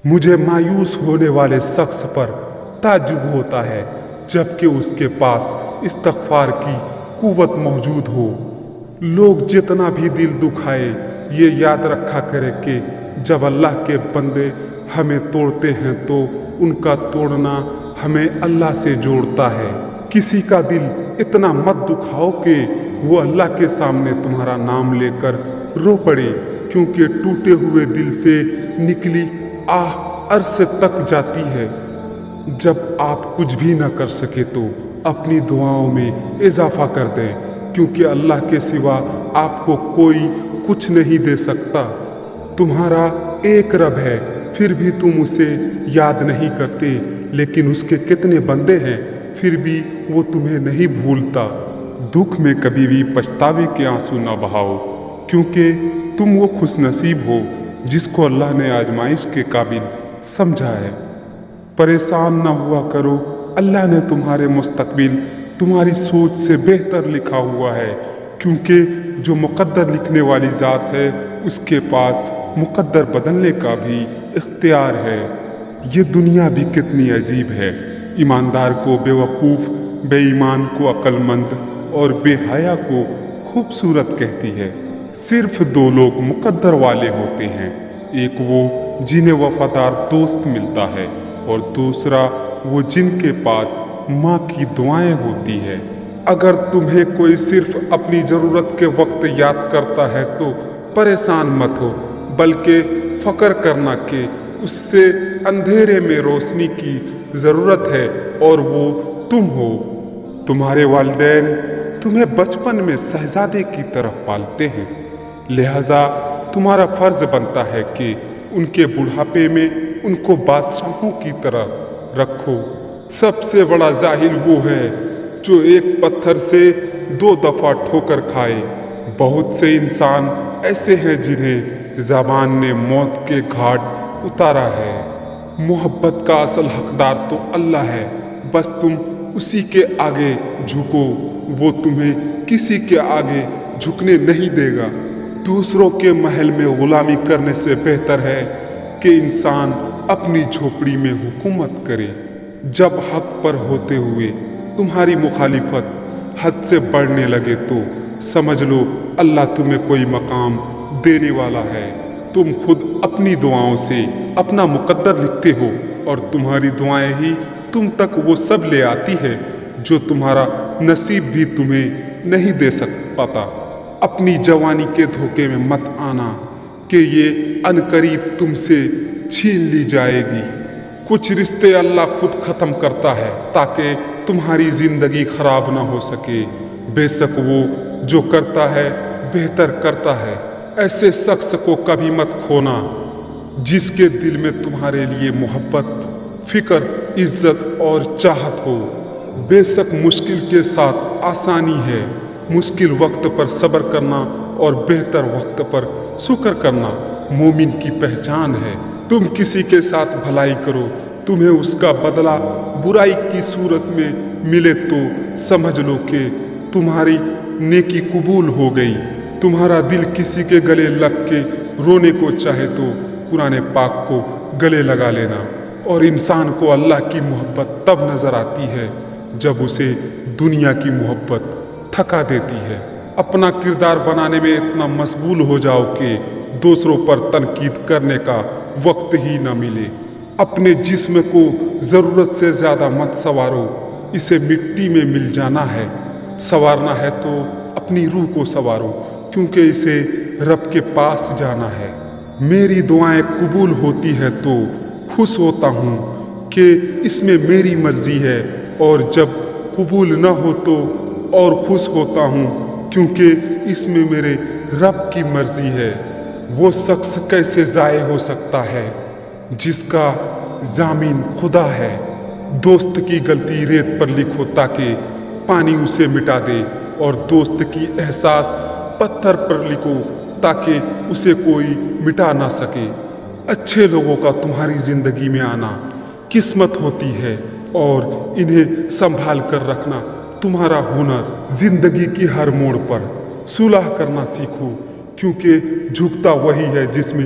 مجھے مایوس ہونے والے شخص پر تعجب ہوتا ہے جبکہ اس کے پاس استغفار کی قوت موجود ہو۔ لوگ جتنا بھی دل دکھائے یہ یاد رکھا کرے کہ جب اللہ کے بندے ہمیں توڑتے ہیں تو ان کا توڑنا ہمیں اللہ سے جوڑتا ہے۔ کسی کا دل اتنا مت دکھاؤ کہ وہ اللہ کے سامنے تمہارا نام لے کر رو پڑے، کیونکہ ٹوٹے ہوئے دل سے نکلی آہ عرش تک جاتی ہے۔ جب آپ کچھ بھی نہ کر سکے تو اپنی دعاؤں میں اضافہ کر دیں، کیونکہ اللہ کے سوا آپ کو کوئی کچھ نہیں دے سکتا۔ تمہارا ایک رب ہے پھر بھی تم اسے یاد نہیں کرتے، لیکن اس کے کتنے بندے ہیں پھر بھی وہ تمہیں نہیں بھولتا۔ دکھ میں کبھی بھی پچھتاوے کے آنسو نہ بہاؤ، کیونکہ تم وہ خوش نصیب ہو جس کو اللہ نے آزمائش کے قابل سمجھا ہے۔ پریشان نہ ہوا کرو، اللہ نے تمہارے مستقبل تمہاری سوچ سے بہتر لکھا ہوا ہے، کیونکہ جو مقدر لکھنے والی ذات ہے اس کے پاس مقدر بدلنے کا بھی اختیار ہے۔ یہ دنیا بھی کتنی عجیب ہے، ایماندار کو بے وقوف، بے ایمان کو عقل مند اور بے حیا کو خوبصورت کہتی ہے۔ صرف دو لوگ مقدر والے ہوتے ہیں، ایک وہ جنہیں وفادار دوست ملتا ہے اور دوسرا وہ جن کے پاس ماں کی دعائیں ہوتی ہے۔ اگر تمہیں کوئی صرف اپنی ضرورت کے وقت یاد کرتا ہے تو پریشان مت ہو، بلکہ فکر کرنا کہ اس سے اندھیرے میں روشنی کی ضرورت ہے اور وہ تم ہو۔ تمہارے والدین تمہیں بچپن میں شہزادے کی طرح پالتے ہیں، لہذا تمہارا فرض بنتا ہے کہ ان کے بڑھاپے میں ان کو بادشاہوں کی طرح رکھو۔ سب سے بڑا جاہل وہ ہے جو ایک پتھر سے 2 دفعہ ٹھوکر کھائے۔ بہت سے انسان ایسے ہیں جنہیں زبان نے موت کے گھاٹ اتارا ہے۔ محبت کا اصل حقدار تو اللہ ہے، بس تم اسی کے آگے جھکو، وہ تمہیں کسی کے آگے جھکنے نہیں دے گا۔ دوسروں کے محل میں غلامی کرنے سے بہتر ہے کہ انسان اپنی جھوپڑی میں حکومت کرے۔ جب حق پر ہوتے ہوئے تمہاری مخالفت حد سے بڑھنے لگے تو سمجھ لو اللہ تمہیں کوئی مقام دینے والا ہے۔ تم خود اپنی دعاؤں سے اپنا مقدر لکھتے ہو اور تمہاری دعائیں ہی تم تک وہ سب لے آتی ہے جو تمہارا نصیب بھی تمہیں نہیں دے پاتا۔ اپنی جوانی کے دھوکے میں مت آنا کہ یہ عنقریب تم سے چھین لی جائے گی۔ کچھ رشتے اللہ خود ختم کرتا ہے تاکہ تمہاری زندگی خراب نہ ہو سکے۔ بے شک وہ جو کرتا ہے بہتر کرتا ہے۔ ایسے شخص کو کبھی مت کھونا جس کے دل میں تمہارے لیے محبت، فکر، عزت اور چاہت ہو۔ بے شک مشکل کے ساتھ آسانی ہے، مشکل وقت پر صبر کرنا اور بہتر وقت پر شکر کرنا مومن کی پہچان ہے۔ تم کسی کے ساتھ بھلائی کرو، تمہیں اس کا بدلہ برائی کی صورت میں ملے تو سمجھ لو کہ تمہاری نیکی قبول ہو گئی۔ تمہارا دل کسی کے گلے لگ کے رونے کو چاہے تو قرآن پاک کو گلے لگا لینا۔ اور انسان کو اللہ کی محبت تب نظر آتی ہے جب اسے دنیا کی محبت تھکا دیتی ہے۔ اپنا کردار بنانے میں اتنا مشغول ہو جاؤ کہ دوسروں پر تنقید کرنے کا وقت ہی نہ ملے۔ اپنے جسم کو ضرورت سے زیادہ مت سنوارو، اسے مٹی میں مل جانا ہے۔ سنوارنا ہے تو اپنی روح کو سنوارو، کیونکہ اسے رب کے پاس جانا ہے۔ میری دعائیں قبول ہوتی ہیں تو خوش ہوتا ہوں کہ اس میں میری مرضی ہے، اور جب قبول نہ ہو تو اور خوش ہوتا ہوں کیونکہ اس میں میرے رب کی مرضی ہے۔ وہ شخص کیسے ضائع ہو سکتا ہے جس کا ضامن خدا ہے۔ دوست کی غلطی ریت پر لکھو تاکہ پانی اسے مٹا دے، اور دوست کی احساس پتھر پر لکھو تاکہ اسے کوئی مٹا نہ سکے۔ اچھے لوگوں کا تمہاری زندگی میں آنا قسمت ہوتی ہے، اور انہیں سنبھال کر رکھنا تمہارا ہنر۔ زندگی کی ہر موڑ پر صلح کرنا سیکھو، کیونکہ جھکتا وہی ہے جس میں